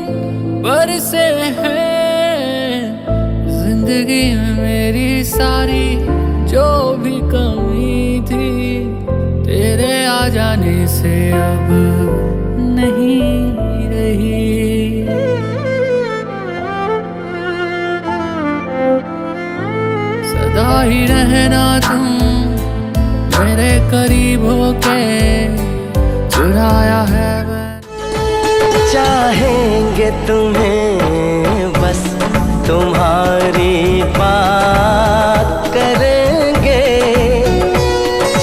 बरसे हैं। जिंदगी में मेरी सारी जो भी कमी थी, तेरे आ जाने से अब नहीं रही। सदा ही रहना तुम मेरे करीब होके, चुराया है मैंने। चाहेंगे तुम्हें बस तुम्हारी बात करेंगे,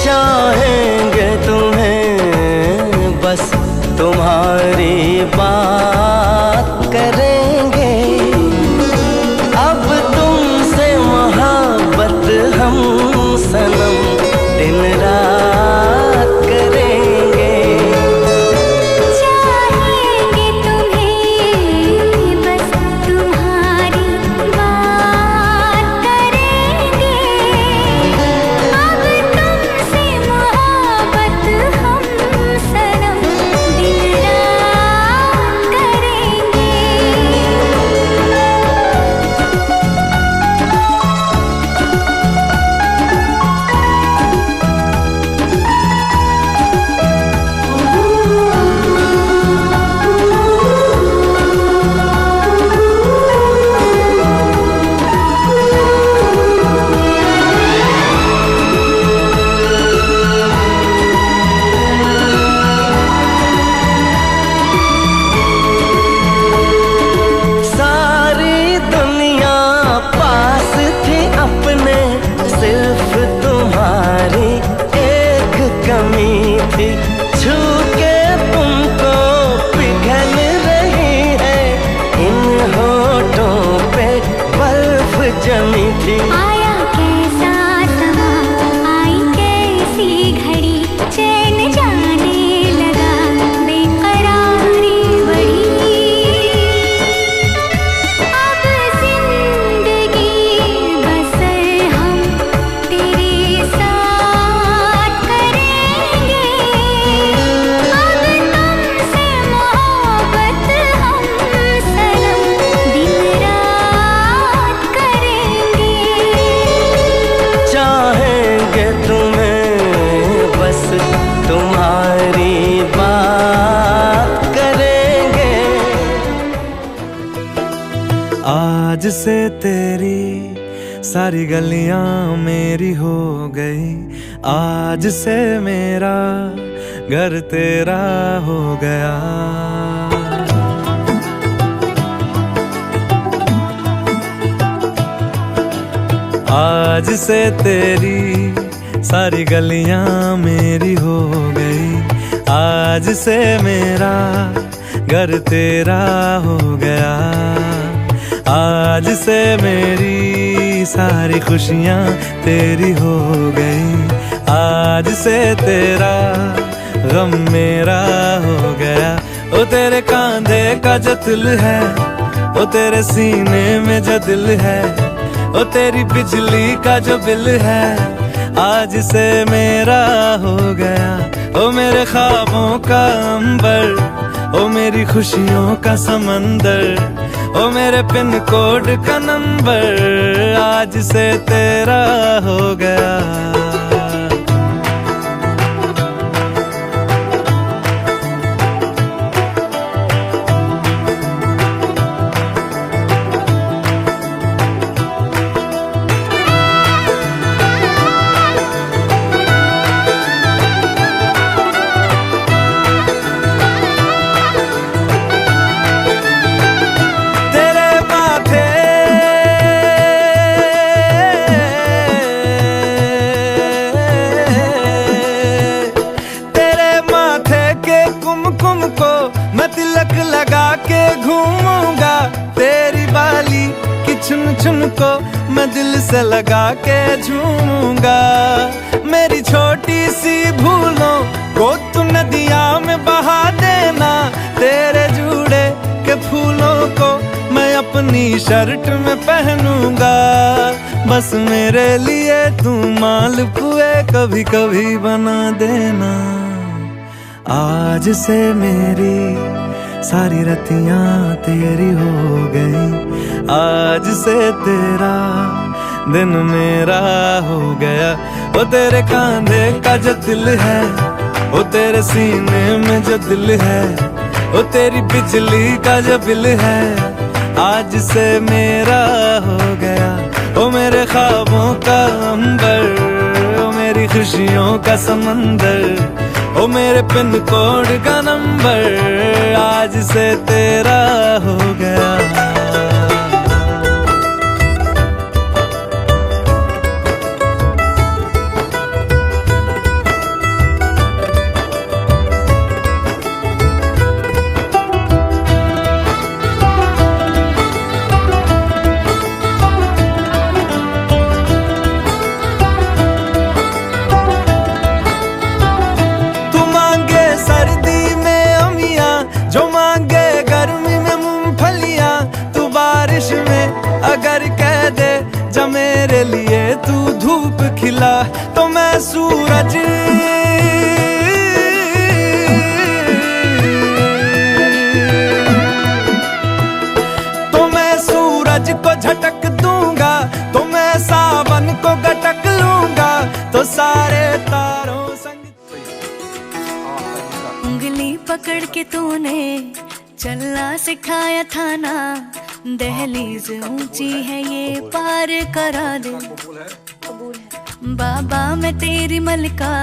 चाहेंगे तुम्हें बस तुम्हारी बात करेंगे। अब तुमसे मोहब्बत हम सनम दिन रात करेंगे। चाहेंगे तुम्हें बस तुम्हारी बात करेंगे। अब तुमसे मोहब्बत हम सनम दिन रात करेंगे। सारी दुनिया पास थी अपने, सिर्फ तुम्हारी एक कमी थी। छू के तुमको पिघल रही है, इन होठों पे बर्फ जमी थी। आया कैसा समा, आई कैसी घड़ी, चैन जाने लगा, बेकरारी बढ़ी। अब जिंदगी बसर हम तेरे साथ करेंगे। अब तुमसे मोहब्बत हम सनम दिन रात करेंगे। चाहेंगे तुम्हें बस तुम्हारी बात करेंगे। आज से तेरी सारी गलियां मेरी हो गई, आज से मेरा घर तेरा हो गया। आज से तेरी सारी गलियां मेरी हो गई, आज से मेरा घर तेरा हो गया। आज से मेरी सारी खुशियाँ तेरी हो गई, आज से तेरा गम मेरा हो गया। ओ तेरे कांधे का जो दिल है, ओ तेरे सीने में जो दिल है, ओ तेरी बिजली का जो बिल है, आज से मेरा हो गया। ओ मेरे ख्वाबों का अंबर, ओ मेरी खुशियों का समंदर, ओ मेरे पिन कोड का नंबर, आज से तेरा हो गया। तिलक लगा के घूमूंगा, तेरी बाली की चुन चुन को मैं दिल से लगा के झूमूंगा। मेरी छोटी सी भूलों को तू नदिया में बहा देना, तेरे जूड़े के फूलों को मैं अपनी शर्ट में पहनूंगा। बस मेरे लिए तू मालपुए कभी कभी बना देना। आज से मेरी सारी रतियां तेरी हो गई, आज से तेरा दिन मेरा हो गया। ओ तेरे कांधे का जो दिल है, ओ तेरे सीने में जो दिल है, ओ तेरी बिजली का जो बिल है, आज से मेरा हो गया। ओ मेरे ख्वाबों का अंबर, ओ मेरी खुशियों का समंदर, ओ मेरे पिन कोड का नंबर, आज से तेरा हो गया। जो मांगे गर्मी में मूंगफलियां, तू बारिश में अगर कह दे जा मेरे लिए तू धूप खिला, तो मैं सूरज को झटक दूंगा, तो मैं सावन को गटक लूंगा, तो सारे तारों संग। उंगली पकड़ के तूने चलना सिखाया था ना, दहलीज ऊंची है ये पार करा दे। बाबा मैं तेरी मलका,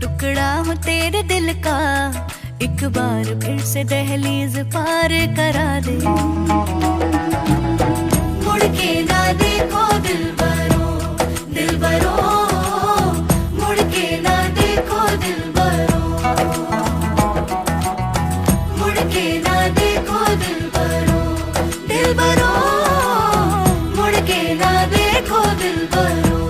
टुकड़ा हूँ तेरे दिल का, एक बार फिर से दहलीज पार करा दे। मुड़ के ना देखो दिलबरो, दिलबरो, मुड़ के ना देखो दिलबरो, मुड़ के ना देखो दिलबरो, दिलबरो, मुड़ के ना देखो दिलबरो।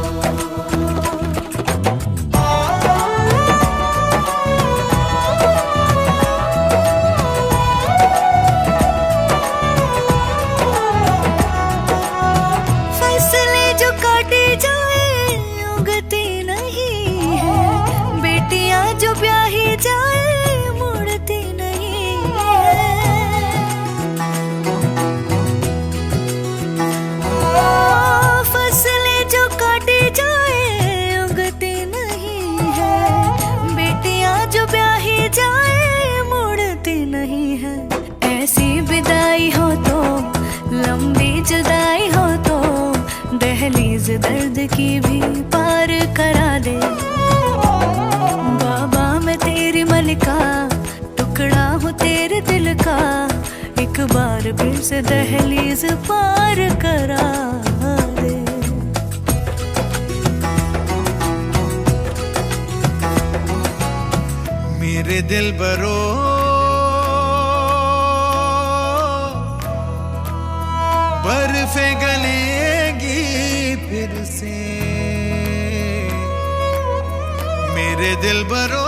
जुदाई हो तो दहलीज दर्द की भी पार करा दे। बाबा मैं तेरी मलिका, टुकड़ा हूँ तेरे दिल का, एक बार फिर से दहलीज पार करा दे। मेरे दिल बरो जुल्फे गलेगी फिर से मेरे दिल बरो